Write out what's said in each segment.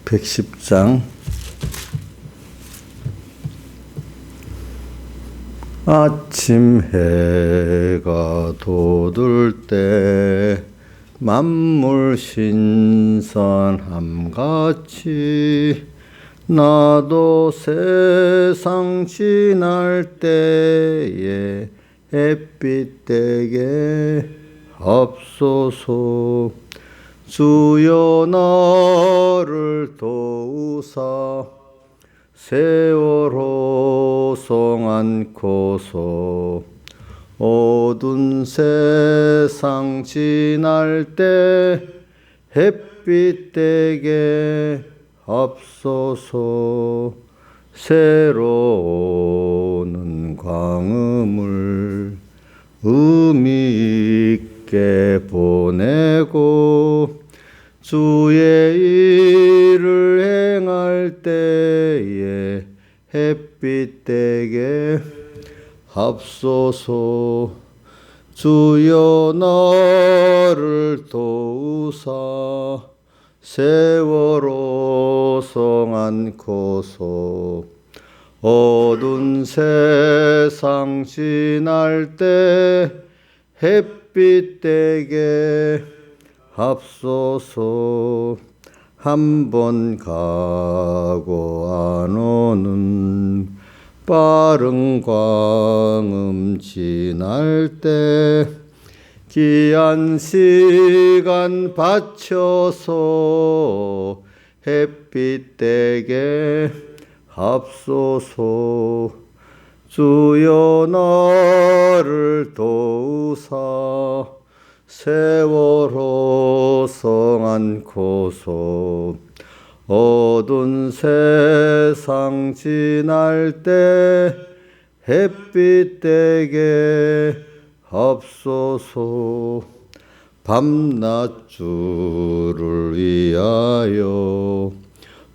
110장 아침 해가 돋을 때 만물 신선함같이 나도 세상 지날 때에 햇빛 되게 앞서서 주여 나를 도우사 세월호 송 안고서 어두운 세상 지날 때 햇빛 되게 앞서서 새로 오는 광음을 의미 있게 보내고 주의 일을 행할 때에 햇빛 되게 앞서서 주여 나를 도우사 세월호 송 안고서 어두운 세상 지날 때 햇빛 되게 앞서서 한 번 가고 안 오는 빠른 광음 지날 때 귀한 시간 바쳐서 햇빛 되게 앞서서 주여 나를 도우사 세월호 송 안고서 어두운 세상 지날 때 햇빛 되게 앞서서 밤낮 주를 위하여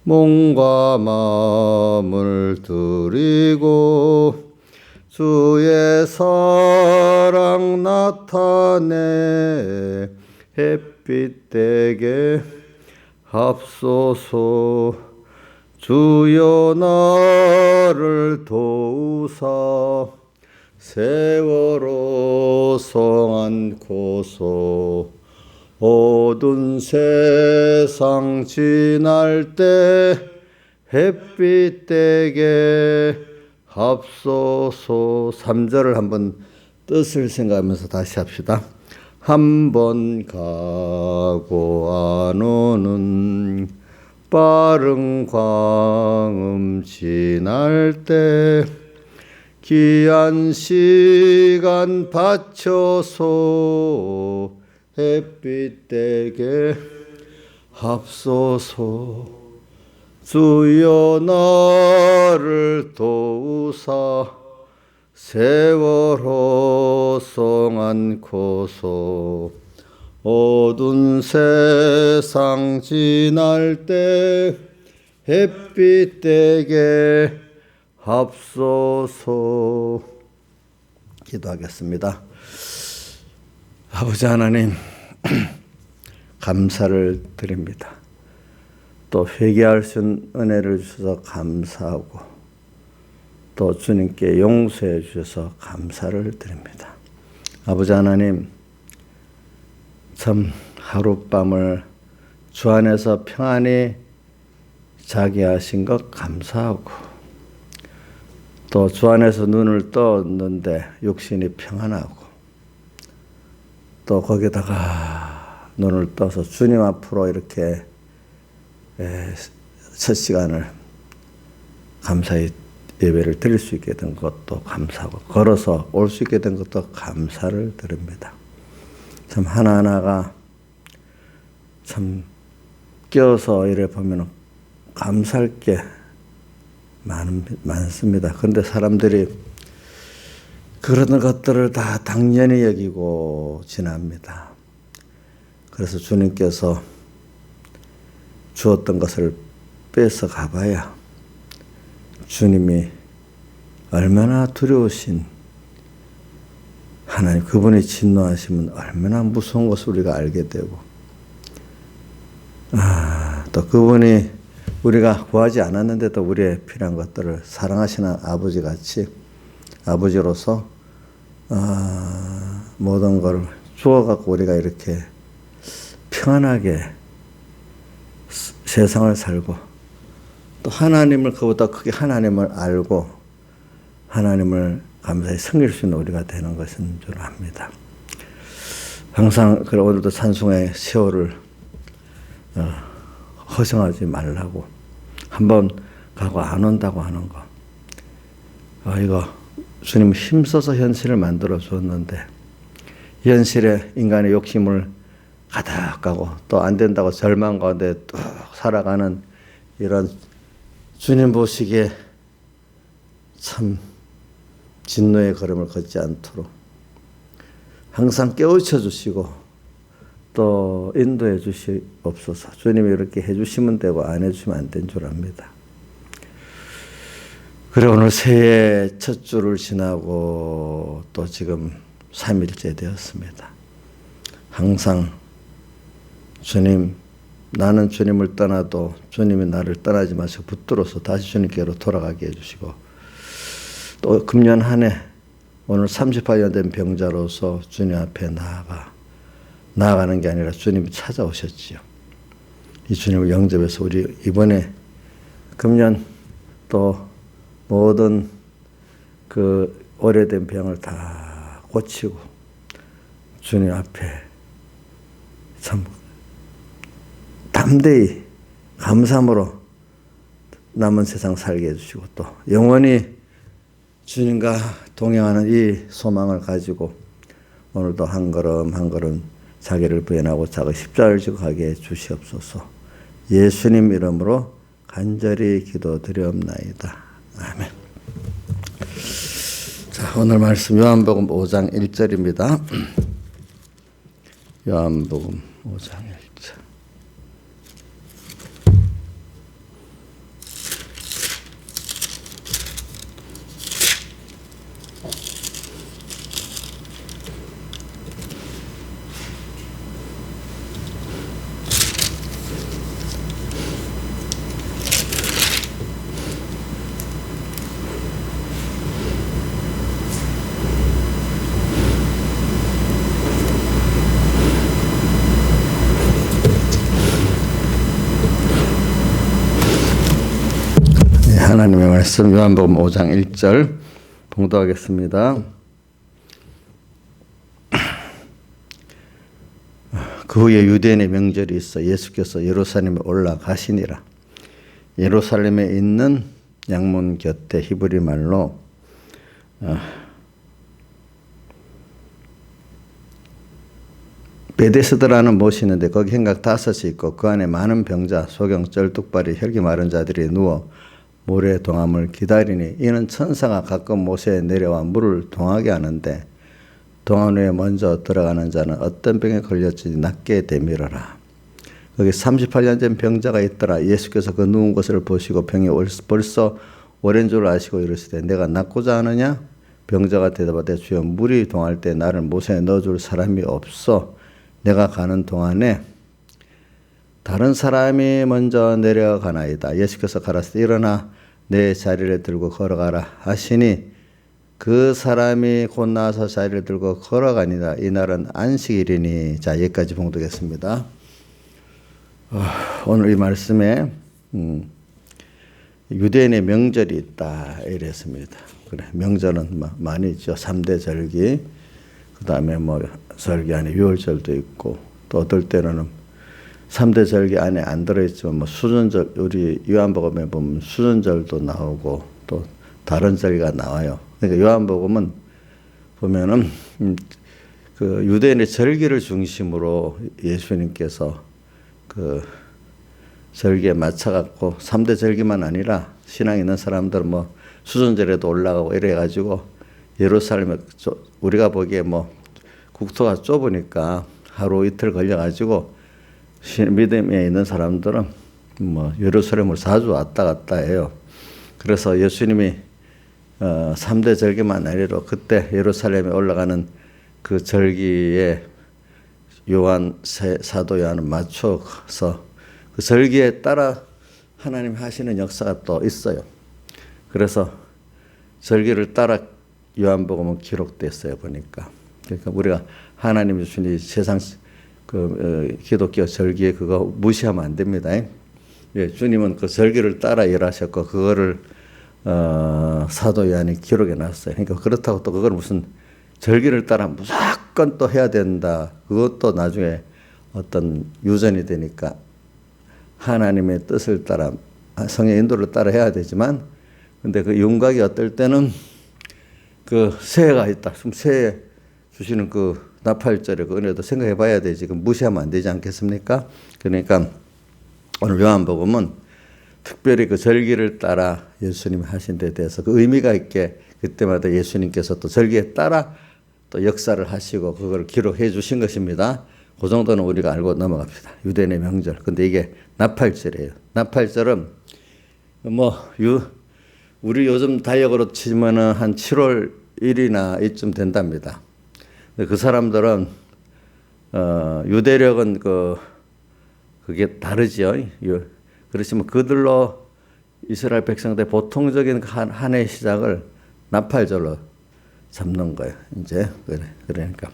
몸과 마음을 드리고 주의 사랑 나타내 햇빛 되게 앞서서 주여 나를 도우사 세월호 송 안고서 어두운 세상 지날 때 햇빛 되게 앞서서 3절을 한번 뜻을 생각하면서 다시 합시다. 한 번 가고 안 오는 빠른 광음 지날 때 귀한 시간 바쳐서 햇빛 되게 앞서서 주여 나를 도우사 세월호 송 안고서 어두운 세상 지날 때 햇빛 되게 앞서서 기도하겠습니다. 아버지 하나님 감사를 드립니다. 또 회개할 수 있는 은혜를 주셔서 감사하고 또 주님께 용서해 주셔서 감사를 드립니다. 아버지 하나님 참 하룻밤을 주 안에서 평안히 자게 하신 것 감사하고 또 주 안에서 눈을 떴는데 육신이 평안하고 또 거기다가 눈을 떠서 주님 앞으로 이렇게 첫 시간을 감사히 예배를 드릴 수 있게 된 것도 감사하고 걸어서 올 수 있게 된 것도 감사를 드립니다. 참 하나하나가 참 껴서 이래 보면 감사할 게 많습니다. 그런데 사람들이 그런 것들을 다 당연히 여기고 지납니다. 그래서 주님께서 주었던 것을 뺏어 가봐야 주님이 얼마나 두려우신 하나님, 그분이 진노하시면 얼마나 무서운 것을 우리가 알게 되고, 또 그분이 우리가 구하지 않았는데도 우리의 필요한 것들을 사랑하시는 아버지 같이 아버지로서 모든 걸 주어갖고 우리가 이렇게 평안하게 세상을 살고 또 하나님을 그보다 크게 하나님을 알고 하나님을 감사히 섬길 수 있는 우리가 되는 것인 줄 압니다. 항상 오늘도 찬송의 세월을 허생하지 말라고 한번 가고 안 온다고 하는 거. 이거 주님 힘써서 현실을 만들어 줬는데 현실에 인간의 욕심을 가득하고 또 안 된다고 절망 가운데 뚝 살아가는 이런 주님 보시기에 참 진노의 걸음을 걷지 않도록 항상 깨우쳐 주시고 또 인도해 주시옵소서. 주님이 이렇게 해주시면 되고 안 해주시면 안 된 줄 압니다. 그래 오늘 새해 첫 주를 지나고 또 지금 3일째 되었습니다. 항상 주님, 나는 주님을 떠나도 주님이 나를 떠나지 마시고 붙들어서 다시 주님께로 돌아가게 해주시고 또 금년 한 해 오늘 38년 된 병자로서 주님 앞에 나아가는 게 아니라 주님이 찾아오셨지요. 이 주님을 영접해서 우리 이번에 금년 또 모든 그 오래된 병을 다 고치고 주님 앞에 참 담대히 감사함으로 남은 세상 살게 해주시고 또 영원히 주님과 동행하는 이 소망을 가지고 오늘도 한 걸음 한 걸음 자기를 부인하고 자기 십자가를 지고 가게 해주시옵소서. 예수님 이름으로 간절히 기도드리옵나이다. 아멘. 자, 오늘 말씀 요한복음 5장 1절입니다. 요한복음 5장 1절. 하나님의 말씀 요한복음 5장 1절 봉독하겠습니다. 그 후에 유대인의 명절이 있어 예수께서 예루살렘에 올라가시니라. 예루살렘에 있는 양문 곁에 히브리 말로 베데스다라는 못이 있는데 거기 행각 5이 있고 그 안에 많은 병자, 소경, 쩔뚝발이, 혈기 마른 자들이 누워 물의 동함을 기다리니 이는 천사가 가끔 못에 내려와 물을 동하게 하는데 동안 후에 먼저 들어가는 자는 어떤 병에 걸렸지 낫게 되밀어라. 거기 38년 된 병자가 있더라. 예수께서 그 누운 것을 보시고 병이 벌써 오랜 줄 아시고 이르시되 내가 낫고자 하느냐? 병자가 대답하되 주여 물이 동할 때 나를 못에 넣어줄 사람이 없어. 내가 가는 동안에 다른 사람이 먼저 내려가나이다. 예수께서 가라사대 일어나 내 자리를 들고 걸어가라 하시니 그 사람이 곧 나와서 자리를 들고 걸어가니라. 이날은 안식일이니. 자, 여기까지 봉독했습니다. 오늘 이 말씀에 유대인의 명절이 있다 이랬습니다. 그래, 명절은 많이 있죠. 3대 절기, 그 다음에 뭐 절기 안에 유월절도 있고 또 어떨 때는 3대 절기 안에 안 들어있지만 뭐 수전절, 우리 요한복음에 보면 수전절도 나오고 또 다른 절기가 나와요. 그러니까 요한복음은 보면은 그 유대인의 절기를 중심으로 예수님께서 그 절기에 맞춰갖고 3대 절기만 아니라 신앙 있는 사람들은 뭐 수전절에도 올라가고 이래가지고 예루살렘에 우리가 보기에 뭐 국토가 좁으니까 하루 이틀 걸려가지고 믿음에 있는 사람들은 뭐 예루살렘을 자주 왔다 갔다 해요. 그래서 예수님이 3대 절기만 아니라 그때 예루살렘에 올라가는 그 절기에 사도 요한은 맞춰서 그 절기에 따라 하나님 하시는 역사가 또 있어요. 그래서 절기를 따라 요한복음은 기록됐어요, 보니까. 그러니까 우리가 하나님 주신 세상 기독교 절기에 그거 무시하면 안 됩니다. 예, 주님은 그 절기를 따라 일하셨고 그거를 사도 요한이 기록해 놨어요. 그러니까 그렇다고 또 그걸 무슨 절기를 따라 무조건 또 해야 된다. 그것도 나중에 어떤 유전이 되니까 하나님의 뜻을 따라 성의 인도를 따라 해야 되지만, 근데 그 윤곽이 어떨 때는 그 새해가 있다. 그럼 새해 주시는 그 나팔절의 그 은혜도 생각해 봐야 되지. 그 무시하면 안 되지 않겠습니까? 그러니까 오늘 요한복음은 특별히 그 절기를 따라 예수님이 하신 데 대해서 그 의미가 있게 그때마다 예수님께서 또 절기에 따라 또 역사를 하시고 그걸 기록해 주신 것입니다. 그 정도는 우리가 알고 넘어갑시다. 유대인의 명절. 근데 이게 나팔절이에요. 나팔절은 우리 요즘 달력으로 치면은 한 7월 1일이나 이쯤 된답니다. 근데 그 사람들은 유대력은 그게 다르지요. 그렇지만 그들로 이스라엘 백성들 보통적인 한 해 시작을 나팔절로 잡는 거예요. 이제 그러니까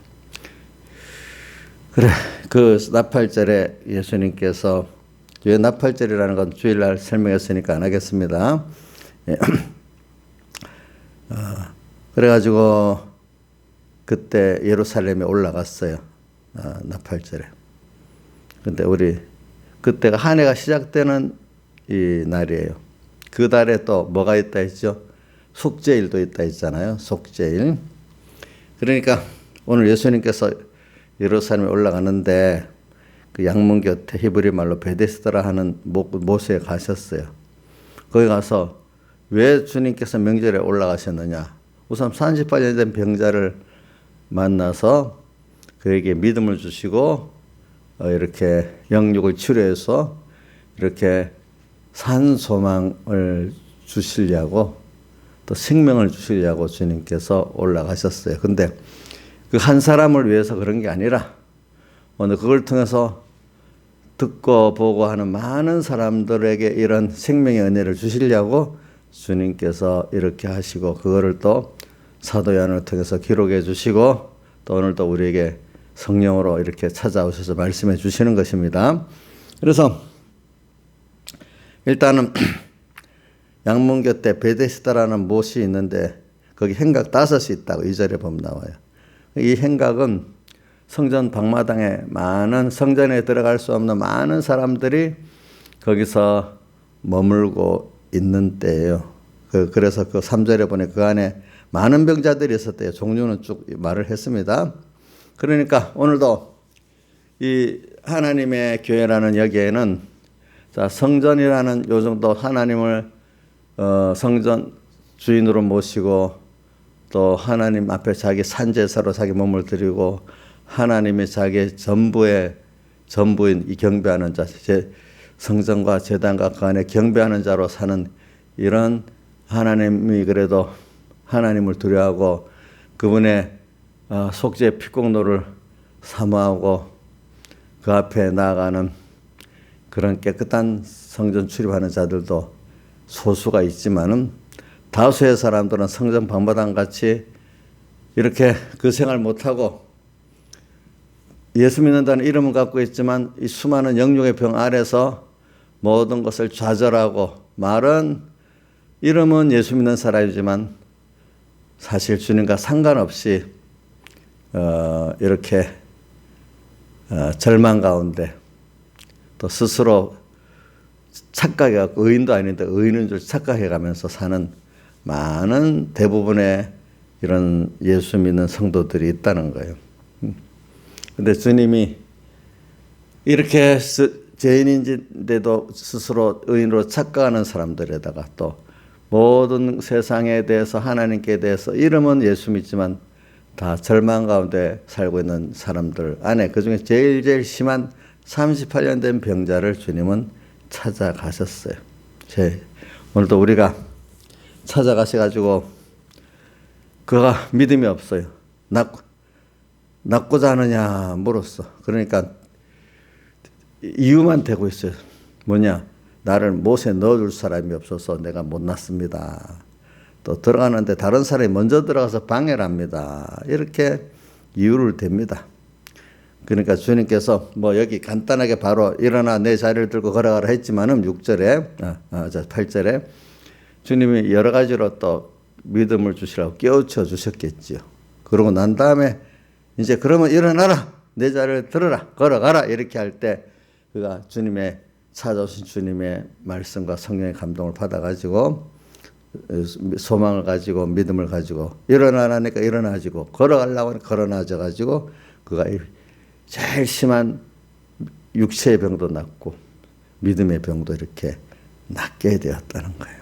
그 나팔절에 예수님께서, 왜 나팔절이라는 건 주일날 설명했으니까 안 하겠습니다. 예. 그래가지고 그때 예루살렘에 올라갔어요. 나팔절에. 근데 그때가 한 해가 시작되는 이 날이에요. 그 달에 또 뭐가 있다 했죠? 속죄일도 있다 했잖아요. 속죄일. 그러니까 오늘 예수님께서 예루살렘에 올라가는데 그 양문 곁에 히브리 말로 베데스다라 하는 모세에 가셨어요. 거기 가서 왜 주님께서 명절에 올라가셨느냐? 우선 38년 된 병자를 만나서 그에게 믿음을 주시고 이렇게 영육을 치료해서 이렇게 산 소망을 주시려고 또 생명을 주시려고 주님께서 올라가셨어요. 근데 그 한 사람을 위해서 그런 게 아니라 오늘 그걸 통해서 듣고 보고 하는 많은 사람들에게 이런 생명의 은혜를 주시려고 주님께서 이렇게 하시고, 그거를 또 사도 요한을 통해서 기록해 주시고 또 오늘도 우리에게 성령으로 이렇게 찾아오셔서 말씀해 주시는 것입니다. 그래서 일단은 양문 곁에 베데스다라는 못이 있는데 거기 행각 5이 있다고 2절에 보면 나와요. 이 행각은 성전 방마당에 많은, 성전에 들어갈 수 없는 많은 사람들이 거기서 머물고 있는 때예요. 그래서 그 3절에 보니 그 안에 많은 병자들이 있었대요. 종류는 쭉 말을 했습니다. 그러니까 오늘도 이 하나님의 교회라는 여기에는 성전이라는 요 정도 하나님을 성전 주인으로 모시고 또 하나님 앞에 자기 산제사로 자기 몸을 드리고 하나님이 자기 전부인 이 경배하는 자, 성전과 제단과 그 안에 경배하는 자로 사는 이런 하나님이, 그래도 하나님을 두려워하고 그분의 속죄 피공로를 사모하고 그 앞에 나아가는 그런 깨끗한 성전 출입하는 자들도 소수가 있지만은 다수의 사람들은 성전 방마당 같이 이렇게 그 생활 못하고 예수 믿는다는 이름은 갖고 있지만 이 수많은 영육의 병 아래서 모든 것을 좌절하고, 말은 이름은 예수 믿는 사람이지만 사실 주님과 상관없이 이렇게 절망 가운데 또 스스로 착각해갖고 의인도 아닌데 의인인 줄 착각해가면서 사는 많은 대부분의 이런 예수 믿는 성도들이 있다는 거예요. 근데 주님이 이렇게 죄인인데도 스스로 의인으로 착각하는 사람들에다가 또 모든 세상에 대해서, 하나님께 대해서 이름은 예수 믿지만 다 절망 가운데 살고 있는 사람들 안에 그중에 제일 심한 38년 된 병자를 주님은 찾아가셨어요. 오늘도 우리가 찾아가셔가지고 그가 믿음이 없어요. 낫고자 하느냐 물었어. 그러니까 이유만 대고 있어요. 뭐냐? 나를 못에 넣어줄 사람이 없어서 내가 못 났습니다. 또 들어가는데 다른 사람이 먼저 들어가서 방해를 합니다. 이렇게 이유를 댑니다. 그러니까 주님께서 뭐 여기 간단하게 바로 일어나 내 자리를 들고 걸어가라 했지만은 8절에 주님이 여러 가지로 또 믿음을 주시라고 깨우쳐 주셨겠지요. 그러고 난 다음에 이제 그러면 일어나라, 내 자리를 들어라, 걸어가라 이렇게 할 때 그가 주님의 찾아오신 주님의 말씀과 성령의 감동을 받아가지고 소망을 가지고 믿음을 가지고 일어나라니까 일어나지고 걸어가려고 하니까 걸어나져가지고 그가 제일 심한 육체의 병도 낫고 믿음의 병도 이렇게 낫게 되었다는 거예요.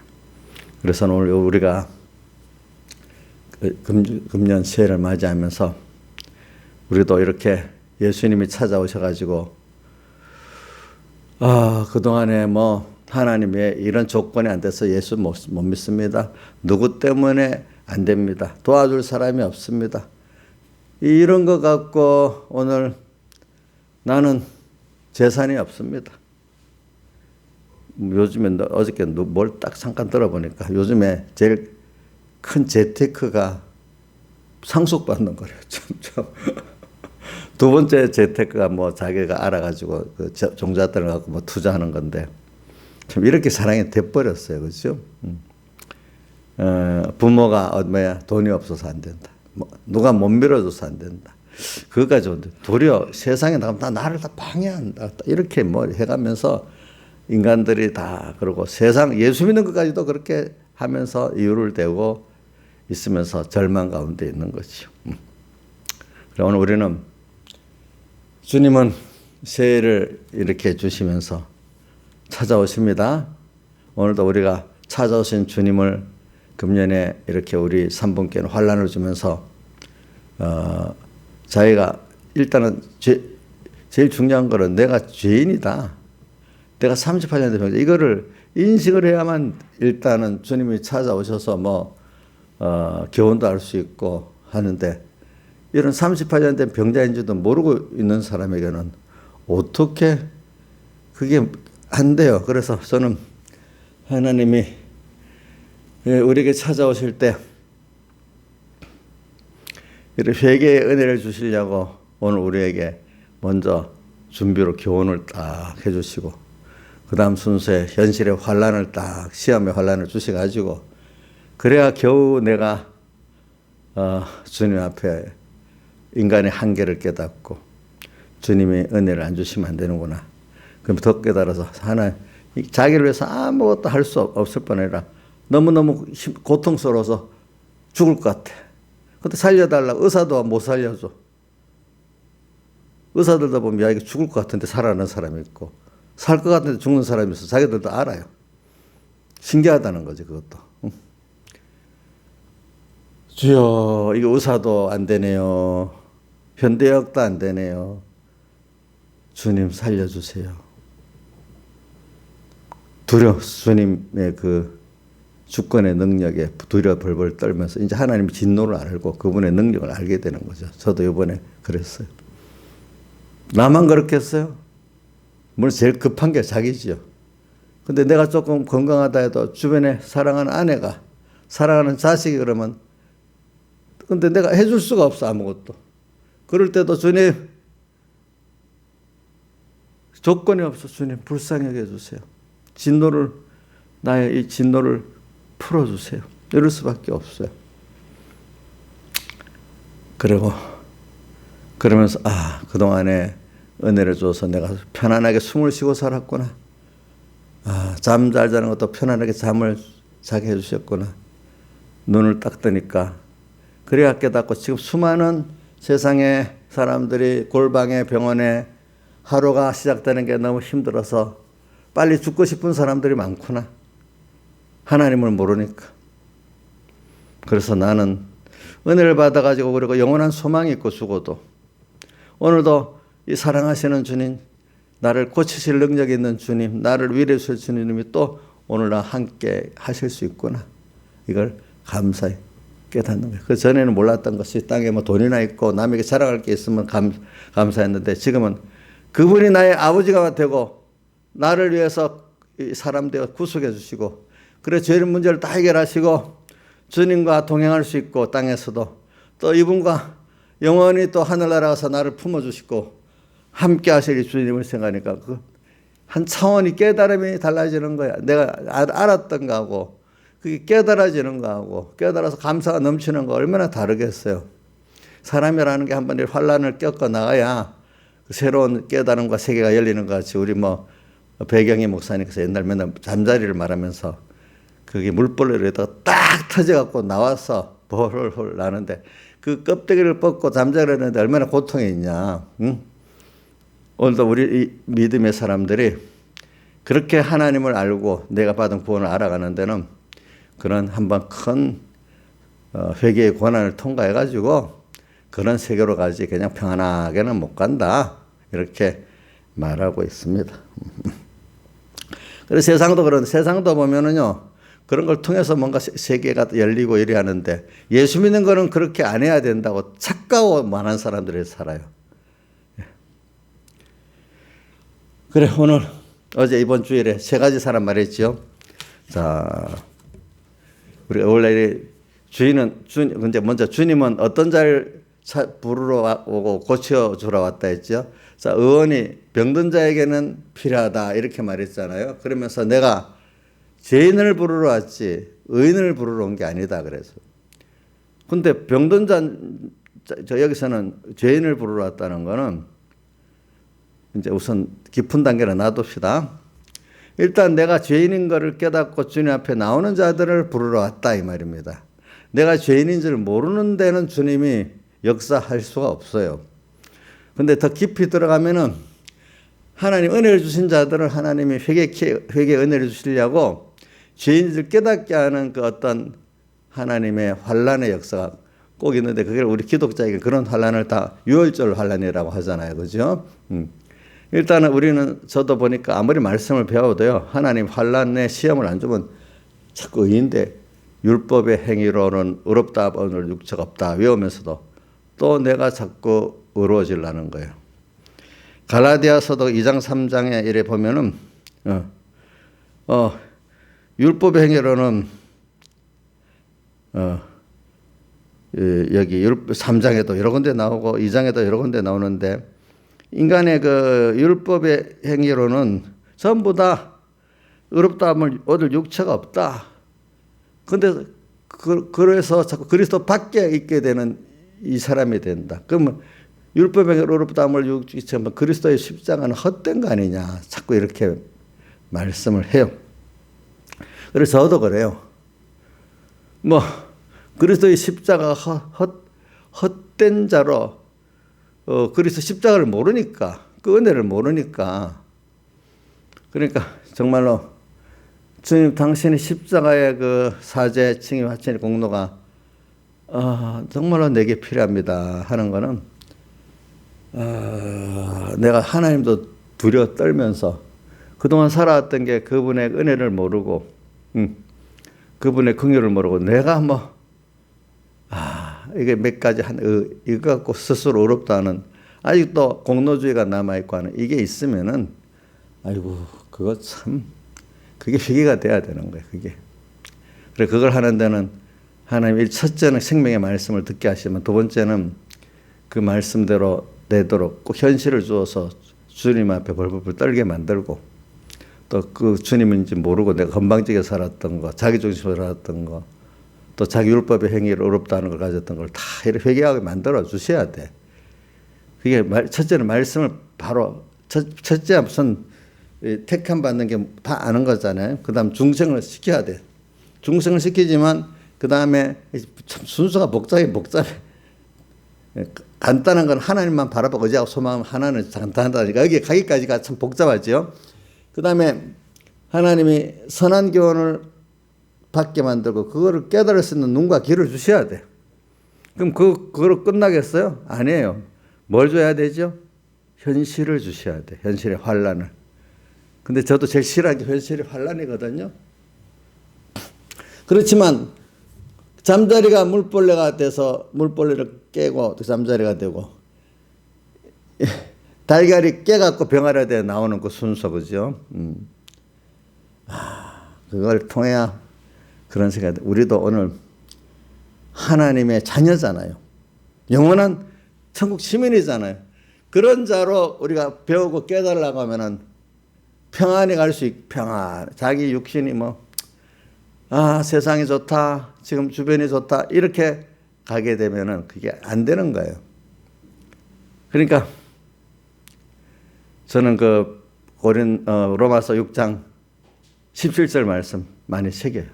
그래서 오늘 우리가 금년 새해를 맞이하면서 우리도 이렇게 예수님이 찾아오셔가지고 그동안에 뭐 하나님의 이런 조건이 안 돼서 예수 못 믿습니다. 누구 때문에 안 됩니다. 도와줄 사람이 없습니다. 이런 것 갖고 오늘 나는 재산이 없습니다. 요즘에 어저께 뭘 딱 잠깐 들어보니까 요즘에 제일 큰 재테크가 상속받는 거래요. 두 번째 재테크가 뭐 자기가 알아가지고 그 종잣돈을 갖고 뭐 투자하는 건데 참 이렇게 사랑이 돼버렸어요. 그렇죠? 부모가 돈이 없어서 안 된다. 누가 못 밀어줘서 안 된다. 그거까지 오는데 도리어 세상에 나가면 다 나를 다 방해한다. 이렇게 뭐 해가면서 인간들이 다 그러고 세상 예수 믿는 것까지도 그렇게 하면서 이유를 대고 있으면서 절망 가운데 있는 거죠. 오늘 우리는 주님은 새해를 이렇게 주시면서 찾아오십니다. 오늘도 우리가 찾아오신 주님을 금년에 이렇게 우리 3분께는 환란을 주면서 자기가 일단은 제일 중요한 거는 내가 죄인이다. 내가 38년 된 병자 이거를 인식을 해야만 일단은 주님이 찾아오셔서 뭐 교훈도 할 수 있고 하는데 이런 38년 된 병자인지도 모르고 있는 사람에게는 어떻게 그게 안 돼요. 그래서 저는 하나님이 우리에게 찾아오실 때 이렇게 회개의 은혜를 주시려고 오늘 우리에게 먼저 준비로 교훈을 딱 해주시고 그 다음 순서에 현실의 환란을 딱 시험의 환란을 주셔가지고 그래야 겨우 내가 주님 앞에 인간의 한계를 깨닫고 주님의 은혜를 안 주시면 안 되는구나. 그럼 더 깨달아서 하나 자기를 위해서 아무것도 할 수 없을 뿐 아니라 너무너무 고통스러워서 죽을 것 같아. 근데 살려달라고 의사도 못 살려줘. 의사들도 보면 야 이거 죽을 것 같은데 살아나는 사람이 있고 살 것 같은데 죽는 사람이 있어. 자기들도 알아요. 신기하다는 거지 그것도. 주여 이거 의사도 안 되네요. 현대의학도 안 되네요. 주님 살려주세요. 주님의 그 주권의 능력에 두려워 벌벌 떨면서 이제 하나님 진노를 알고 그분의 능력을 알게 되는 거죠. 저도 이번에 그랬어요. 나만 그렇겠어요? 물론 제일 급한 게 자기지요. 근데 내가 조금 건강하다 해도 주변에 사랑하는 아내가 사랑하는 자식이 그러면 근데 내가 해줄 수가 없어 아무것도. 그럴 때도 주님 조건이 없어. 주님 불쌍하게 해주세요. 나의 이 진노를 풀어주세요. 이럴 수밖에 없어요. 그러면서 그동안에 은혜를 줘서 내가 편안하게 숨을 쉬고 살았구나. 잠 잘 자는 것도 편안하게 잠을 자게 해주셨구나. 눈을 딱 뜨니까 그래야 깨닫고 지금 수많은 세상의 사람들이 골방에 병원에 하루가 시작되는 게 너무 힘들어서 빨리 죽고 싶은 사람들이 많구나. 하나님을 모르니까. 그래서 나는 은혜를 받아가지고 그리고 영원한 소망이 있고 죽어도 오늘도 이 사랑하시는 주님, 나를 고치실 능력 있는 주님, 나를 위로해 주실 주님이 또 오늘 나와 함께 하실 수 있구나. 이걸 감사히 깨닫는 거예요. 그 전에는 몰랐던 것이 땅에 뭐 돈이나 있고 남에게 자랑할 게 있으면 감사했는데 지금은 그분이 나의 아버지가 되고 나를 위해서 사람 되어 구속해 주시고, 그래 죄의 문제를 다 해결하시고 주님과 동행할 수 있고, 땅에서도 또 이분과 영원히 또 하늘나라 가서 나를 품어주시고 함께 하실 이 주님을 생각하니까 그 한 차원이 깨달음이 달라지는 거야. 내가 알았던 거하고 그게 깨달아지는 거하고, 깨달아서 감사가 넘치는 거 얼마나 다르겠어요. 사람이라는 게 한번 환란을 겪어 나가야 새로운 깨달음과 세계가 열리는 것 같이, 우리 배경희 목사님께서 옛날 맨날 잠자리를 말하면서 그게 물벌레에다가 딱 터져갖고 나와서 홀홀 나는데, 그 껍데기를 벗고 잠자리를 하는데 얼마나 고통이 있냐. 응? 오늘도 우리 믿음의 사람들이 그렇게 하나님을 알고 내가 받은 구원을 알아가는 데는 그런 한번 큰 회개의 고난을 통과해가지고 그런 세계로 가지 그냥 평안하게는 못 간다, 이렇게 말하고 있습니다. 그래서 세상도 그런데, 세상도 보면은요 그런 걸 통해서 뭔가 세계가 열리고 이래 하는데, 예수 믿는 거는 그렇게 안 해야 된다고 착각하고 많은 사람들이 살아요. 그래, 오늘 어제 이번 주일에 세 가지 사람 말했죠. 자, 우리가 원래 근데 먼저 주님은 어떤 자를 부르러 오고 고쳐주러 왔다 했죠. 자, 의원이 병든 자에게는 필요하다 이렇게 말했잖아요. 그러면서 내가 죄인을 부르러 왔지 의인을 부르러 온 게 아니다 그래서. 근데 병든 저 여기서는 죄인을 부르러 왔다는 거는 이제 우선 깊은 단계를 놔둡시다. 일단 내가 죄인인 것을 깨닫고 주님 앞에 나오는 자들을 부르러 왔다 이 말입니다. 내가 죄인인 줄 모르는 데는 주님이 역사할 수가 없어요. 근데 더 깊이 들어가면은 하나님 은혜를 주신 자들을 하나님이 회개 은혜를 주시려고 죄인들 깨닫게 하는 그 어떤 하나님의 환란의 역사가 꼭 있는데, 그게 우리 기독자에게 그런 환란을 다 유월절 환란이라고 하잖아요. 그죠? 일단은 우리는, 저도 보니까 아무리 말씀을 배워도요, 하나님 환란의 시험을 안 주면 자꾸 의인데 율법의 행위로는 의롭다 오늘 육체가 없다 외우면서도 또 내가 자꾸 의로워지려는 거예요. 갈라디아서도 2장 3장에 이래 보면은 율법의 행위로는 여기 3장에도 여러 군데 나오고 2장에도 여러 군데 나오는데, 인간의 그 율법의 행위로는 전부 다 의롭다함을 얻을 육체가 없다. 근데 그래서 자꾸 그리스도 밖에 있게 되는 이 사람이 된다. 그러면 율법의 행위로 의롭다함을 육체하면 그리스도의 십자가는 헛된 거 아니냐. 자꾸 이렇게 말씀을 해요. 그래서 저도 그래요. 그리스도의 십자가가 헛된 자로 그리스도 십자가를 모르니까, 그 은혜를 모르니까. 그러니까 정말로 주님 당신의 십자가의 그 사죄, 칭의, 화친의 공로가 정말로 내게 필요합니다 하는 거는 내가 하나님도 두려워 떨면서 그동안 살아왔던 게 그분의 은혜를 모르고 그분의 긍휼을 모르고 내가 이게 몇 가지 이거 갖고 스스로 어렵다는, 아직도 공로주의가 남아있고 하는 이게 있으면은, 아이고, 그거 참, 그게 회개가 돼야 되는 거예요, 그게. 그래, 그걸 하는 데는 하나님, 첫째는 생명의 말씀을 듣게 하시면, 두 번째는 그 말씀대로 되도록 꼭 현실을 주어서 주님 앞에 벌벌 떨게 만들고, 또 그 주님인지 모르고 내가 건방지게 살았던 거, 자기중심으로 살았던 거, 또 자기 율법의 행위를 어렵다는 걸 가졌던 걸 다 이렇게 회개하게 만들어 주셔야 돼. 그게 첫째는 말씀을 바로, 첫째 무슨 택함 받는 게 다 아는 거잖아요. 그 다음 중생을 시켜야 돼. 중생을 시키지만 그 다음에 참 순서가 복잡해. 간단한 건 하나님만 바라보고 의지하고 소망하면 하나는 간단하다니까 여기에 가기까지가 참 복잡하죠. 그 다음에 하나님이 선한 교훈을 받게 만들고 그거를 깨달을 수 있는 눈과 귀를 주셔야 돼. 그럼 그거로 끝나겠어요? 아니에요. 뭘 줘야 되죠? 현실을 주셔야 돼. 현실의 환란을. 근데 저도 제일 싫어하는 게 현실의 환란이거든요. 그렇지만 잠자리가 물벌레가 돼서 물벌레를 깨고 잠자리가 되고, 달걀이 깨갖고 병아리가 돼 나오는 그 순서, 그죠? 그걸 통해야 그런 생각이, 우리도 오늘 하나님의 자녀잖아요. 영원한 천국 시민이잖아요. 그런 자로 우리가 배우고 깨달으려고 하면은 평안히 갈 수 평안. 자기 육신이 세상이 좋다, 지금 주변이 좋다, 이렇게 가게 되면은 그게 안 되는 거예요. 그러니까 저는 로마서 6장 17절 말씀 많이 새겨요.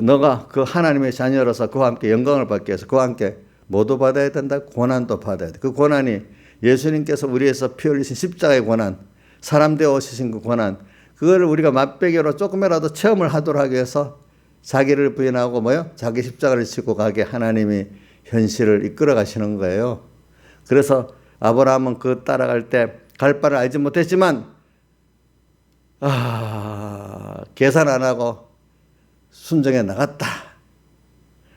너가 그 하나님의 자녀로서 그와 함께 영광을 받기 위해서 그와 함께 뭐도 받아야 된다? 고난도 받아야 돼. 그 고난이 예수님께서 우리에서 피 흘리신 십자가의 고난, 사람 되어 오시신 그 고난, 그거를 우리가 맛배기로 조금이라도 체험을 하도록 하기 위해서 자기를 부인하고 자기 십자가를 지고 가게 하나님이 현실을 이끌어 가시는 거예요. 그래서 아브라함은 그 따라갈 때 갈 바를 알지 못했지만 계산 안 하고 순종해 나갔다.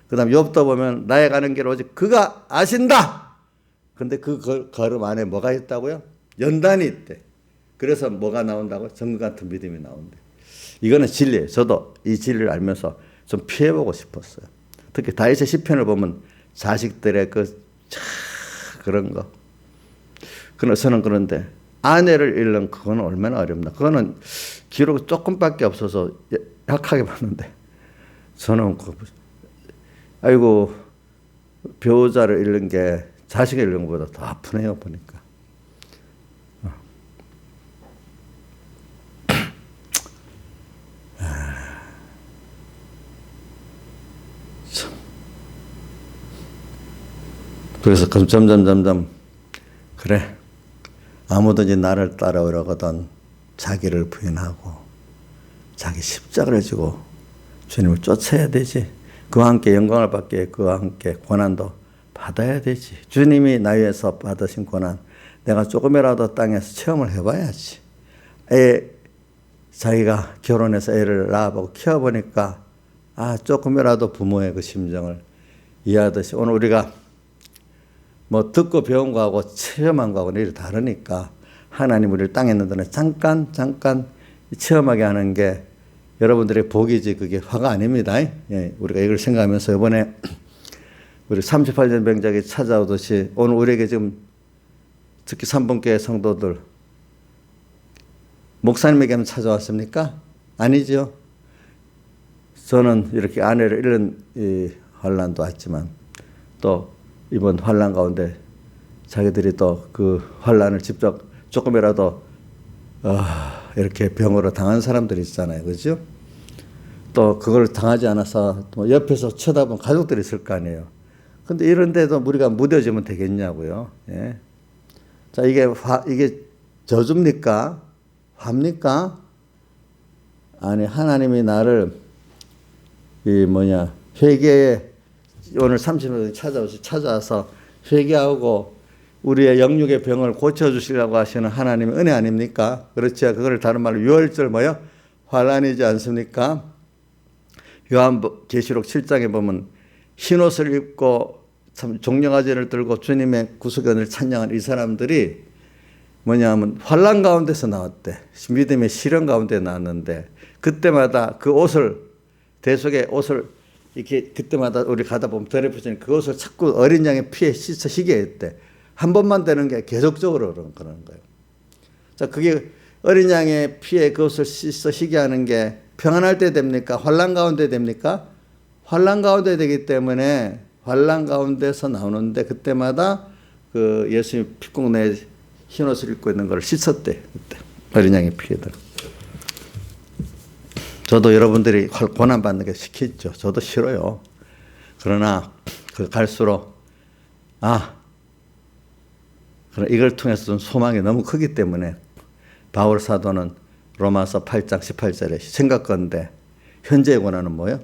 그 다음 욥도 보면 나의 가는 길 오직 그가 아신다. 근데 그 걸음 안에 뭐가 있다고요? 연단이 있대. 그래서 뭐가 나온다고? 정금 같은 믿음이 나온대. 이거는 진리예요. 저도 이 진리를 알면서 좀 피해보고 싶었어요. 특히 다윗의 시편을 보면 자식들의 그런 거. 저는 그런데 아내를 잃는 그거는 얼마나 어렵나. 그거는 기록이 조금밖에 없어서 약하게 봤는데 저는 배우자를 잃는 게 자식을 잃는 것보다 더 아프네요, 보니까. 그래서 점점 그래, 아무든지 나를 따라오려거든 자기를 부인하고 자기 십자가를 지고 주님을 쫓아야 되지. 그와 함께 영광을 받기 위해 그와 함께 고난도 받아야 되지. 주님이 나 위해서 받으신 고난 내가 조금이라도 땅에서 체험을 해봐야지. 자기가 결혼해서 애를 낳아보고 키워보니까 조금이라도 부모의 그 심정을 이해하듯이, 오늘 우리가 듣고 배운 거하고 체험한 거하고는 이렇게 다르니까 하나님 우리를 땅에 있는 동안 잠깐 체험하게 하는 게 여러분들의 복이지 그게 화가 아닙니다. 우리가 이걸 생각하면서 이번에 우리 38년 병작이 찾아오듯이 오늘 우리에게 지금 특히 3분교회 성도들 목사님에게만 찾아왔습니까? 아니죠. 저는 이렇게 아내를 잃은 이 환난도 왔지만 또 이번 환난 가운데 자기들이 또 그 환난을 직접 조금이라도 이렇게 병으로 당한 사람들이 있잖아요. 그죠? 또 그걸 당하지 않아서 또 옆에서 쳐다본 가족들이 있을 거 아니에요. 근데 이런데도 우리가 무뎌지면 되겠냐고요. 예. 자, 이게 저주입니까? 화입니까? 아니, 하나님이 나를 회개에 오늘 30년 찾아와서 회개하고 우리의 영육의 병을 고쳐주시려고 하시는 하나님의 은혜 아닙니까? 그렇죠. 그걸 다른 말로 유월절 환난이지 않습니까? 요한계시록 7장에 보면 흰옷을 입고 참 종려가지를 들고 주님의 구속연을 찬양한 이 사람들이 하면 환난 가운데서 나왔대. 믿음의 시련 가운데 나왔는데 그때마다 그 옷을 대속의 옷을 이렇게 그때마다 우리 가다 보면 더럽혀지는 그 옷을 자꾸 어린 양의 피에 씻어 희게 했대. 한 번만 되는 게 계속적으로 그러는 거예요. 자, 그게 어린 양의 피에 그것을 씻어 희게 하는 게 평안할 때 됩니까? 환난 가운데 됩니까? 환난 가운데 되기 때문에 환난 가운데서 나오는데 그때마다 그 예수님 핏국내에 흰옷을 입고 있는 걸 씻었대. 그때 어린 양의 피에다가. 저도 여러분들이 고난받는 게 시키죠. 저도 싫어요. 그러나 갈수록 이걸 통해서 좀 소망이 너무 크기 때문에 바울 사도는 로마서 8장 18절에 생각건대 현재의 고난은 뭐예요?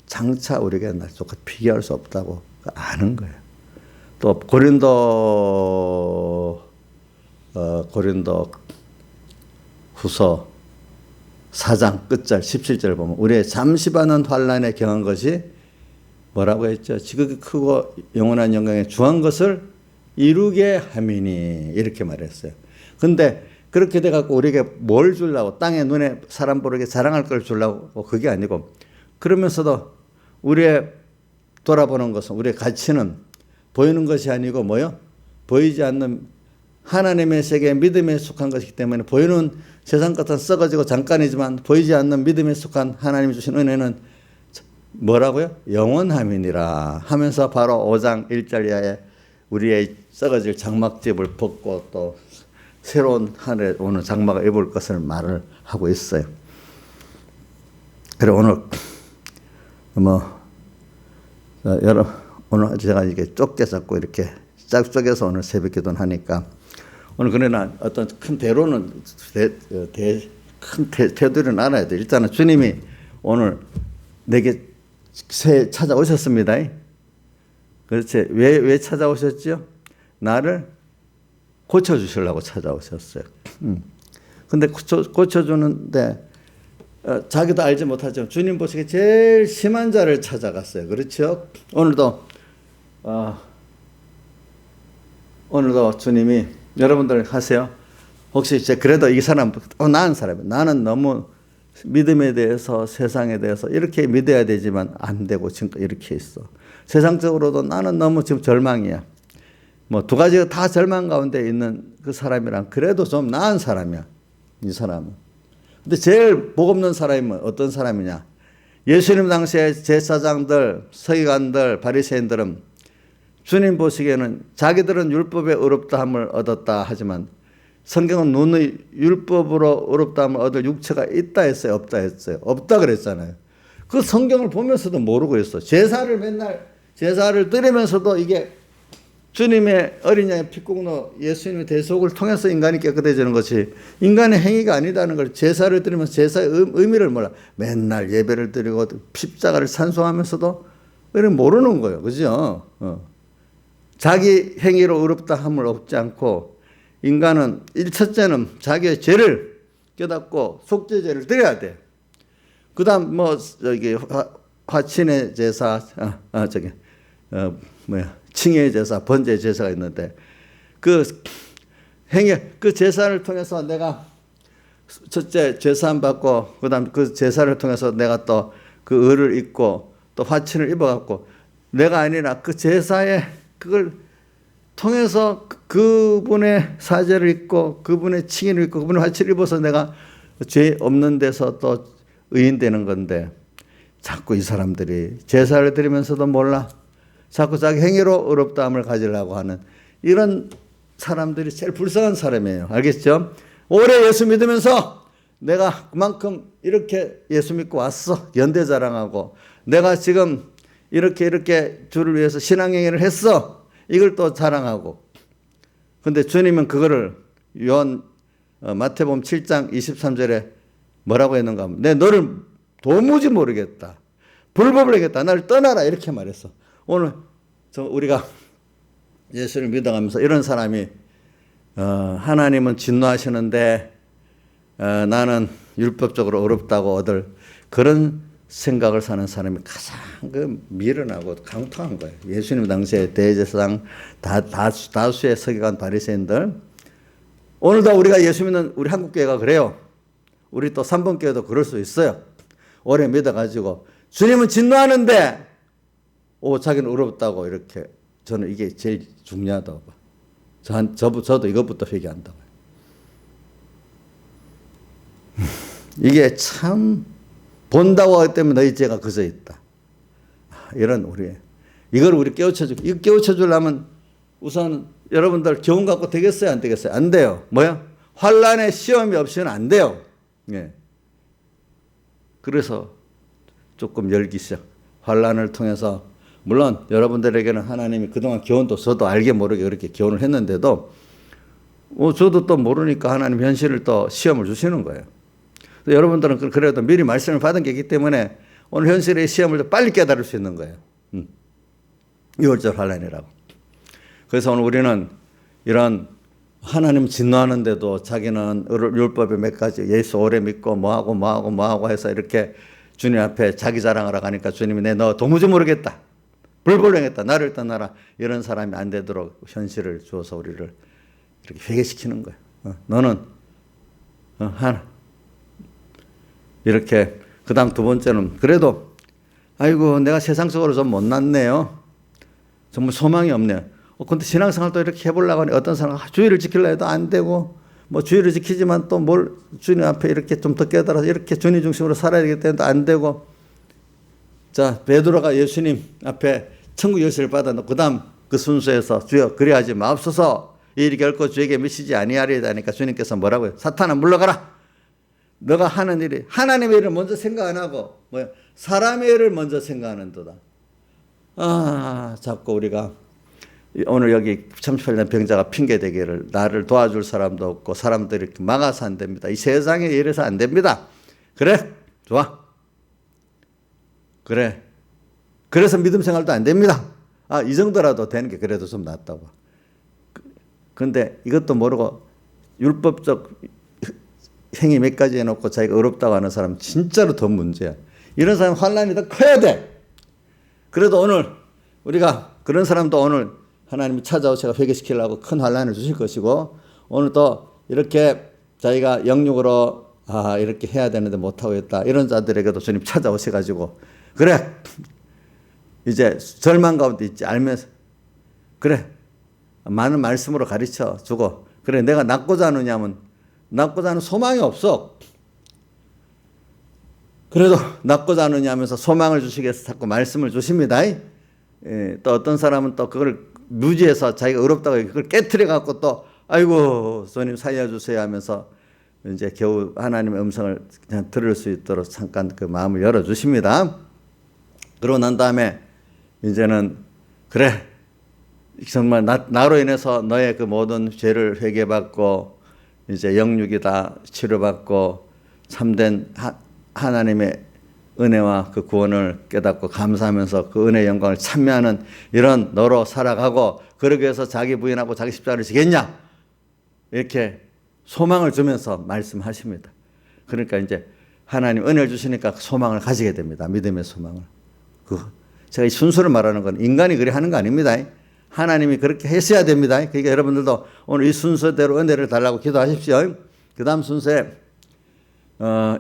장차 우리에게 날조차 비교할 수 없다고 아는 거예요. 또 고린도 후서 4장 끝절 17절을 보면 우리의 잠시반은 환난에 경한 것이 뭐라고 했죠? 지극히 크고 영원한 영광에 주한 것을 이루게 함이니 이렇게 말했어요. 근데 그렇게 돼갖고 우리에게 뭘 주려고, 땅에 눈에 사람 보르게 자랑할 걸 주려고, 그게 아니고, 그러면서도 우리의 돌아보는 것은, 우리의 가치는 보이는 것이 아니고 뭐요? 보이지 않는 하나님의 세계 믿음에 속한 것이기 때문에, 보이는 세상 같은 썩어지고 잠깐이지만 보이지 않는 믿음에 속한 하나님이 주신 은혜는 뭐라고요? 영원함이니라 하면서 바로 5장 1절 이하에 우리의 썩어질 장막집을 벗고 또 새로운 하늘에 오는 장막을 입을 것을 말을 하고 있어요. 그래 오늘 여러분 오늘 제가 이게 좁게 잡고 이렇게 짝쪽에서 오늘 새벽 기도를 하니까 오늘 그러나 어떤 큰 대로는 큰 테두리는 알아야 돼. 일단은 주님이 오늘 내게 찾아오셨습니다. 그렇지. 왜 찾아오셨죠? 나를 고쳐주시려고 찾아오셨어요. 근데 고쳐주는데 자기도 알지 못하지만 주님 보시기에 제일 심한 자를 찾아갔어요. 그렇죠? 오늘도 주님이 여러분들 하세요. 혹시 그래도 이 사람 나은 사람이에요. 나는 너무 믿음에 대해서 세상에 대해서 이렇게 믿어야 되지만 안 되고 지금 이렇게 있어. 세상적으로도 나는 너무 지금 절망이야. 뭐 두 가지가 다 절망 가운데 있는 그 사람이랑 그래도 좀 나은 사람이야. 이 사람은. 근데 제일 복 없는 사람이 어떤 사람이냐? 예수님 당시에 제사장들, 서기관들, 바리새인들은 주님 보시기에는 자기들은 율법의 의롭다함을 얻었다 하지만 성경은 눈의 율법으로 의롭다함을 얻을 육체가 있다 했어요? 없다 했어요? 없다 그랬잖아요. 그 성경을 보면서도 모르고 있어. 제사를 드리면서도 이게 주님의 어린 양의 피공로 예수님의 대속을 통해서 인간이 깨끗해지는 것이 인간의 행위가 아니다는 걸 제사를 드리면서 제사의 의미를 몰라. 맨날 예배를 드리고 십자가를 찬송하면서도 모르는 거예요. 그죠? 자기 행위로 의롭다 함을 얻지 않고 인간은 첫째는 자기의 죄를 깨닫고 속죄제를 드려야 돼. 그 다음 화친의 제사, 칭의 제사, 번제 제사가 있는데 그 제사를 통해서 내가 첫째 제사함 받고 그다음 그 제사를 통해서 내가 또 그 의를 입고 또 화친을 입어갖고 내가 아니라 그 제사에 그걸 통해서 그분의 사제를 입고 그분의 칭의를 입고 그분의 화친을 입어서 내가 죄 없는 데서 또 의인 되는 건데 자꾸 이 사람들이 제사를 드리면서도 몰라. 자꾸 자기 행위로 의롭다함을 가지려고 하는 이런 사람들이 제일 불쌍한 사람이에요. 알겠죠? 오래 예수 믿으면서 내가 그만큼 이렇게 예수 믿고 왔어. 연대 자랑하고 내가 지금 이렇게 주를 위해서 신앙행위를 했어. 이걸 또 자랑하고. 근데 주님은 그거를 마태복음 7장 23절에 뭐라고 했는가 하면 내 너를 도무지 모르겠다. 불법을 하겠다. 나를 떠나라. 이렇게 말했어. 오늘 우리가 예수를 믿어가면서 이런 사람이 하나님은 진노하시는데 나는 율법적으로 어렵다고 얻을 그런 생각을 사는 사람이 가장 미련하고 강통한 거예요. 예수님 당시에 대제사장 다수의 서기관 바리새인들 오늘도 우리가 예수 믿는 우리 한국교회가 그래요. 우리 또 3번 교회도 그럴 수 있어요. 오래 믿어가지고 주님은 진노하는데 자기는 어렵다고 이렇게 저는 이게 제일 중요하다고 봐. 저도 이것부터 회개한다고. 이게 참 본다고 하기 때문에 너희 죄가 그저 있다. 이런 이걸 우리 깨우쳐주고 이거 깨우쳐주려면 우선 여러분들 교훈 갖고 되겠어요? 안 되겠어요? 안 돼요. 뭐야? 환란의 시험이 없이는 안 돼요. 예. 그래서 조금 열기 시작. 환란을 통해서 물론 여러분들에게는 하나님이 그동안 교훈도 저도 알게 모르게 그렇게 교훈을 했는데도 저도 또 모르니까 하나님 현실을 또 시험을 주시는 거예요. 여러분들은 그래도 미리 말씀을 받은 게 있기 때문에 오늘 현실의 시험을 빨리 깨달을 수 있는 거예요. 6월절 환란이라고. 그래서 오늘 우리는 이런 하나님 진노하는데도 자기는 율법의 몇 가지 예수 오래 믿고 뭐하고 해서 이렇게 주님 앞에 자기 자랑을 하고 하니까 주님이 너 도무지 모르겠다. 불불행했다. 나를 떠나라. 이런 사람이 안 되도록 현실을 주어서 우리를 이렇게 회개시키는 거예요. 너는 하나. 이렇게. 그 다음 두 번째는, 그래도, 아이고, 내가 세상적으로 좀 못났네요. 정말 소망이 없네요. 근데 신앙생활도 이렇게 해보려고 하니 어떤 사람은 주의를 지키려 해도 안 되고, 뭐 주의를 지키지만 또 뭘 주님 앞에 이렇게 좀 더 깨달아서 이렇게 주님 중심으로 살아야 되기 때문에 안 되고. 자, 베드로가 예수님 앞에 천국 열쇠를 받아놓고 그 다음 그 순서에서 주여 그리하지 마옵소서 이 일이 결코 주에게 미치지 아니하리이다 하니까 주님께서 뭐라고요? 사탄아 물러가라. 너가 하는 일이 하나님의 일을 먼저 생각 안 하고 뭐야? 사람의 일을 먼저 생각하는도다. 자꾸 우리가 오늘 여기 38년 병자가 핑계대기를 나를 도와줄 사람도 없고 사람들이 이렇게 막아서 안 됩니다. 이 세상에 이래서 안 됩니다. 그래? 좋아. 그래. 그래서 믿음 생활도 안 됩니다. 이 정도라도 되는 게 그래도 좀 낫다고. 그런데 이것도 모르고 율법적 행위 몇 가지 해놓고 자기가 어렵다고 하는 사람 진짜로 더 문제야. 이런 사람 환란이 더 커야 돼. 그래도 오늘 우리가 그런 사람도 오늘 하나님이 찾아오셔서 회개시키려고 큰 환란을 주실 것이고 오늘 또 이렇게 자기가 영육으로 이렇게 해야 되는데 못하고 있다. 이런 자들에게도 주님 찾아오셔가지고 그래 이제 절망 가운데 있지 알면서 그래 많은 말씀으로 가르쳐 주고 그래 내가 낫고자 하느냐면 낫고자 하는 소망이 없어. 그래도 낫고자 하느냐 하면서 소망을 주시기 위해서 자꾸 말씀을 주십니다. 또 어떤 사람은 또 그걸 무지해서 자기가 어렵다고 그걸 깨트려 갖고 또 아이고 주님 살려주세요 하면서 이제 겨우 하나님의 음성을 그냥 들을 수 있도록 잠깐 그 마음을 열어주십니다. 그러고 난 다음에 이제는 그래 정말 나로 인해서 너의 그 모든 죄를 회개받고 이제 영육이 다 치료받고 참된 하나님의 은혜와 그 구원을 깨닫고 감사하면서 그 은혜의 영광을 찬미하는 이런 너로 살아가고 그러기 위해서 자기 부인하고 자기 십자가를 지겠냐 이렇게 소망을 주면서 말씀하십니다. 그러니까 이제 하나님 은혜를 주시니까 소망을 가지게 됩니다. 믿음의 소망을. 제가 이 순서를 말하는 건 인간이 그리 하는 거 아닙니다. 하나님이 그렇게 했어야 됩니다. 그러니까 여러분들도 오늘 이 순서대로 은혜를 달라고 기도하십시오. 그 다음 순서에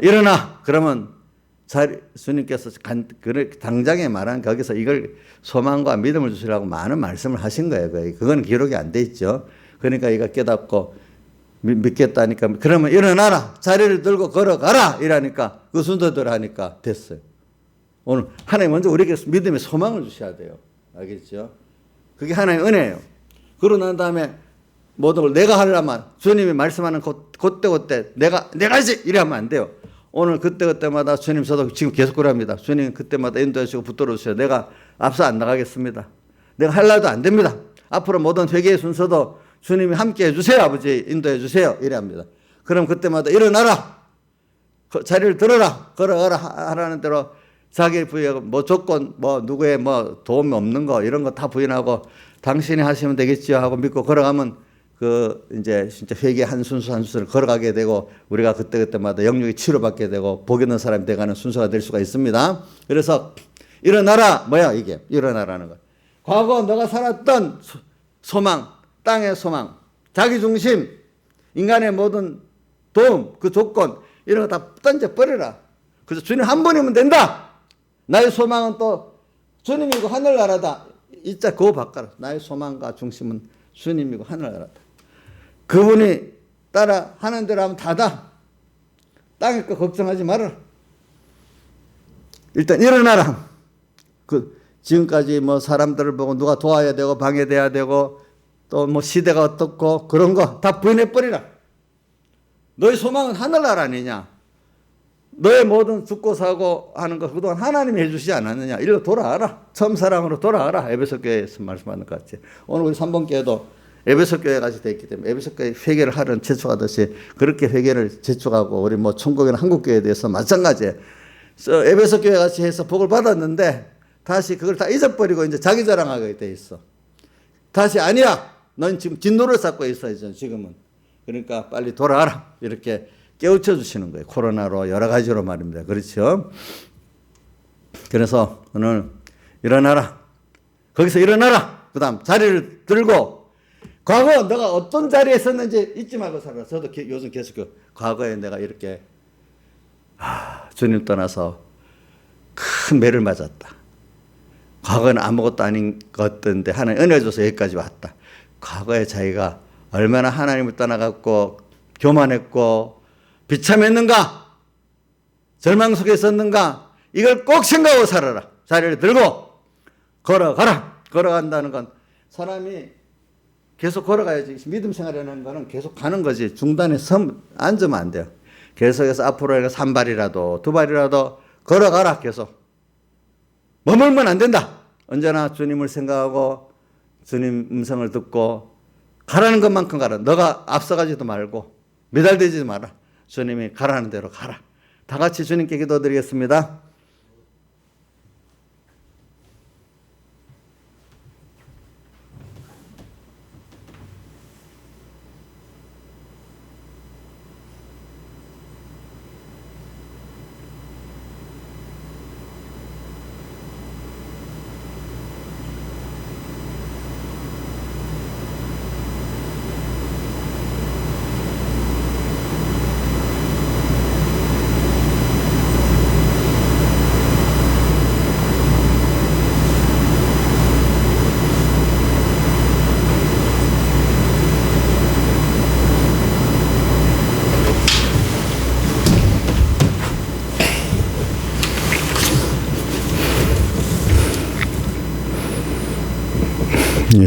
일어나 그러면 주님께서 당장에 말한 거기서 이걸 소망과 믿음을 주시라고 많은 말씀을 하신 거예요. 그건 기록이 안 돼 있죠. 그러니까 이거 깨닫고 믿겠다니까 그러면 일어나라 자리를 들고 걸어가라 이러니까 그 순서대로 하니까 됐어요. 오늘 하나님 먼저 우리에게 믿음의 소망을 주셔야 돼요. 알겠죠? 그게 하나님의 은혜예요. 그러고 난 다음에 모든 걸 내가 하려면 주님이 말씀하는 그때 내가 하지 이래 하면 안 돼요. 오늘 그때마다 주님 저도 지금 계속 그럽니다. 주님 그때마다 인도해 주시고 붙들어 주세요. 내가 앞서 안 나가겠습니다. 내가 하려도 안 됩니다. 앞으로 모든 회개의 순서도 주님이 함께 해주세요. 아버지 인도해 주세요. 이래 합니다. 그럼 그때마다 일어나라. 자리를 들어라. 걸어가라 하라는 대로 자기 부인하고 뭐 조건 뭐 누구의 뭐 도움이 없는 거 이런 거 다 부인하고 당신이 하시면 되겠지요 하고 믿고 걸어가면 그 이제 진짜 회개 한 순서를 걸어가게 되고 우리가 그때마다 영육이 치료받게 되고 복 있는 사람이 돼가는 순서가 될 수가 있습니다. 그래서 일어나라 뭐야 이게 일어나라는 거. 과거 너가 살았던 소망 땅의 소망 자기 중심 인간의 모든 도움 그 조건 이런 거 다 던져버려라. 그래서 주님 한 분이면 된다. 나의 소망은 또 주님이고 하늘나라다. 이자 그거 바꿔라. 나의 소망과 중심은 주님이고 하늘나라다. 그분이 따라 하는 대로 하면 다다. 땅의 거 걱정하지 말아라. 일단 일어나라. 지금까지 뭐 사람들을 보고 누가 도와야 되고 방해돼야 되고 또 뭐 시대가 어떻고 그런 거 다 부인해버리라. 너의 소망은 하늘나라 아니냐. 너의 모든 죽고 사고 하는 거 그동안 하나님이 해주시지 않았느냐. 일로 돌아와라. 처음 사랑으로 돌아와라. 에베소 교회에서 말씀하는 것 같아요. 오늘 우리 3번 교회도 에베소 교회 같이 돼 있기 때문에 에베소 교회 회개를 하려는 재촉하듯이 그렇게 회개를 재촉하고 우리 뭐 천국이나 한국 교회에 대해서 마찬가지예요. 에베소 교회 같이 해서 복을 받았는데 다시 그걸 다 잊어버리고 이제 자기 자랑하게 돼 있어. 다시 아니야. 넌 지금 진노를 쌓고 있어야죠. 지금은. 그러니까 빨리 돌아와라. 이렇게 깨우쳐 주시는 거예요. 코로나로 여러 가지로 말입니다. 그렇죠? 그래서 오늘 일어나라. 거기서 일어나라. 그 다음 자리를 들고 과거 너가 어떤 자리에 있었는지 잊지 말고 살아라. 저도 요즘 계속 과거에 내가 이렇게 주님 떠나서 큰 매를 맞았다. 과거는 아무것도 아닌 것던데 하나님 은혜 줘서 여기까지 왔다. 과거에 자기가 얼마나 하나님을 떠나갖고 교만했고 비참했는가, 절망 속에 있었는가, 이걸 꼭 생각하고 살아라. 자리를 들고 걸어가라. 걸어간다는 건 사람이 계속 걸어가야지. 믿음 생활이라는 거는 계속 가는 거지. 중단에 앉으면 안 돼요. 계속해서 앞으로 3발이라도 2발이라도 걸어가라. 계속 머물면 안 된다. 언제나 주님을 생각하고 주님 음성을 듣고 가라는 것만큼 가라. 너가 앞서가지도 말고 매달리지 마라. 주님이 가라는 대로 가라. 다 같이 주님께 기도드리겠습니다.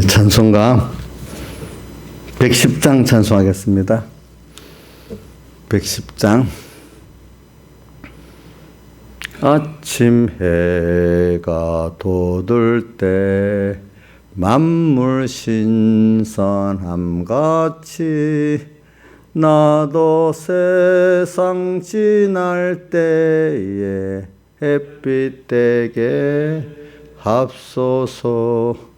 찬송가 110장 찬송하겠습니다. 110장. 아침 해가 돋을 때 만물 신선함같이 나도 세상 지날 때에 햇빛 되게 합소서.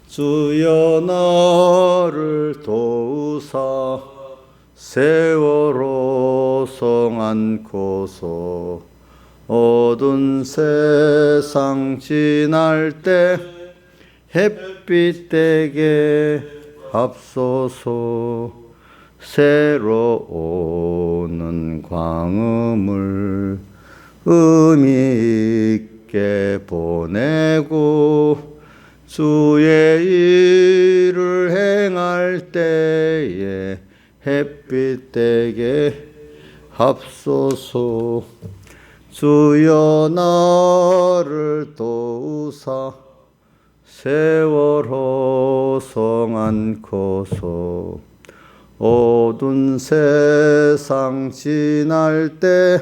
주여 나를 도우사 세월호 성 안고서 어두운 세상 지날 때 햇빛 되게 합소서. 새로 오는 광음을 의미 있게 보내고 주의 일을 행할 때에 햇빛 되게 합소서. 주여 나를 도우사 세월호 성 안고서 어두운 세상 지날 때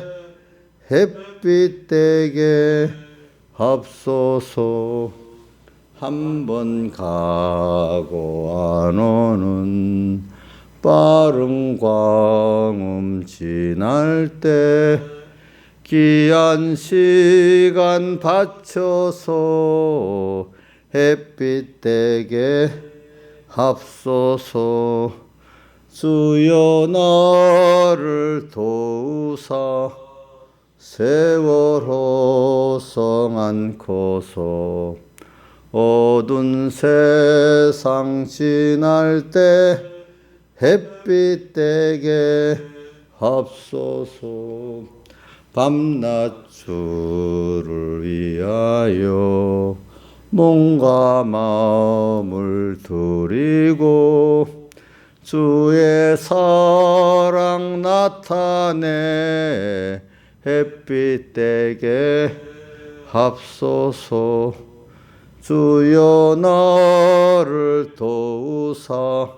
햇빛 되게 합소서. 한 번 가고 안 오는 빠른 광음 지날 때 귀한 시간 바쳐서 햇빛 되게 합소서. 주여 나를 도우사 세월호 성 안고서 어두운 세상 지날 때 햇빛 되게 합소서. 밤낮 주를 위하여 몸과 마음을 드리고 주의 사랑 나타내 햇빛 되게 합소서. 주여 나를 도우사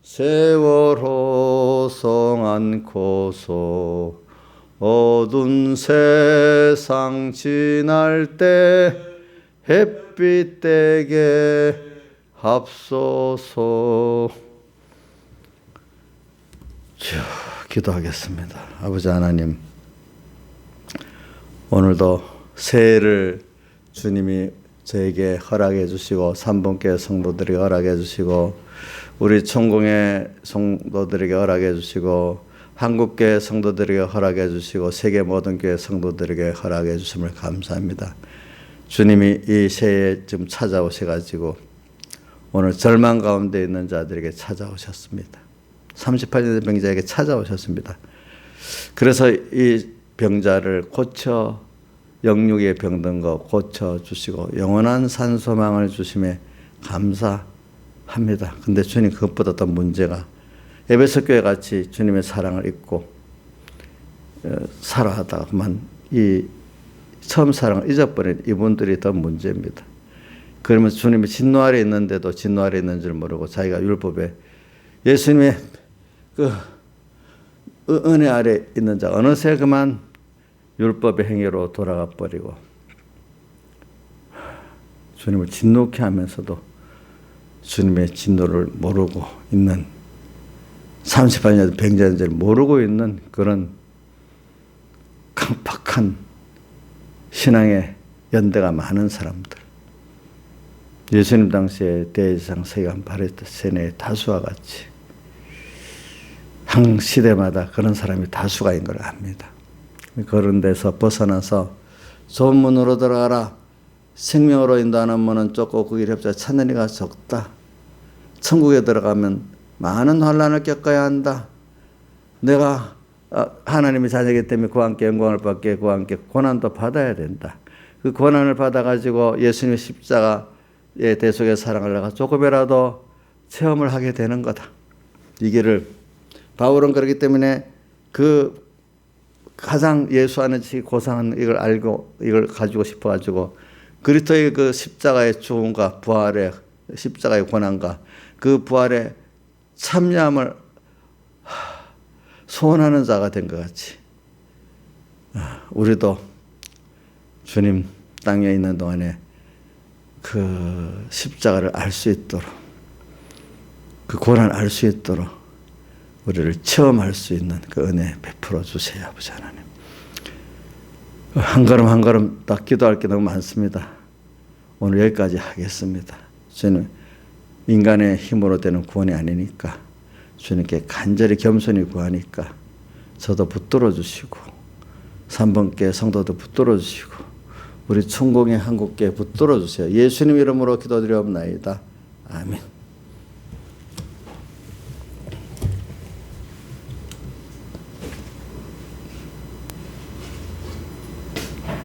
세월호 성 안고서 어두운 세상 지날 때 햇빛 되게 합소서. 기도하겠습니다. 아버지 하나님, 오늘도 새해를 주님이 저에게 허락해 주시고 삼봉교회 성도들에게 허락해 주시고 우리 천공의 성도들에게 허락해 주시고 한국교회 성도들에게 허락해 주시고 세계 모든 교회 성도들에게 허락해 주심을 감사합니다. 주님이 이 새해에 좀 찾아오셔가지고 오늘 절망 가운데 있는 자들에게 찾아오셨습니다. 38년 병자에게 찾아오셨습니다. 그래서 이 병자를 고쳐 영육에 병든 거 고쳐주시고 영원한 산소망을 주심에 감사합니다. 근데 주님 그것보다 더 문제가 에베소 교회 같이 주님의 사랑을 잊고 살아하다만 이 처음 사랑을 잊어버린 이분들이 더 문제입니다. 그러면서 주님이 진노 아래 있는데도 진노 아래 있는 줄 모르고 자기가 율법에 예수님의 그 은혜 아래 있는 자 어느새 그만 율법의 행위로 돌아가 버리고 주님을 진노케 하면서도 주님의 진노를 모르고 있는 38년 병자인지를 모르고 있는 그런 강팍한 신앙의 연대가 많은 사람들. 예수님 당시에 대제사장 서기관 바리새파 세뇌의 다수와 같이 한 시대마다 그런 사람이 다수가 인 걸 압니다. 그런 데서 벗어나서 좋은 문으로 들어가라. 생명으로 인도하는 문은 좁고 그 길 협자 찾는 이가 적다. 천국에 들어가면 많은 환난을 겪어야 한다. 내가 하나님의 자녀이기 때문에 그와 함께 영광을 받게 그와 함께 고난도 받아야 된다. 그 고난을 받아가지고 예수님의 십자가의 대속의 사랑을 내가 조금이라도 체험을 하게 되는 거다. 이 길을 바울은 그렇기 때문에 그 가장 예수 안에 고상한 이걸 알고 이걸 가지고 싶어가지고 그리스도의 그 십자가의 죽음과 부활의 십자가의 고난과 그 부활의 참여함을 소원하는 자가 된 것 같이 우리도 주님 땅에 있는 동안에 그 십자가를 알 수 있도록 그 고난을 알 수 있도록 우리를 체험할 수 있는 그 은혜 베풀어 주세요. 아버지 하나님. 한 걸음 한 걸음 딱 기도할 게 너무 많습니다. 오늘 여기까지 하겠습니다. 주님 인간의 힘으로 되는 구원이 아니니까 주님께 간절히 겸손히 구하니까 저도 붙들어 주시고 3번께 성도도 붙들어 주시고 우리 천공의 한국교회 붙들어 주세요. 예수님 이름으로 기도드리옵나이다. 아멘.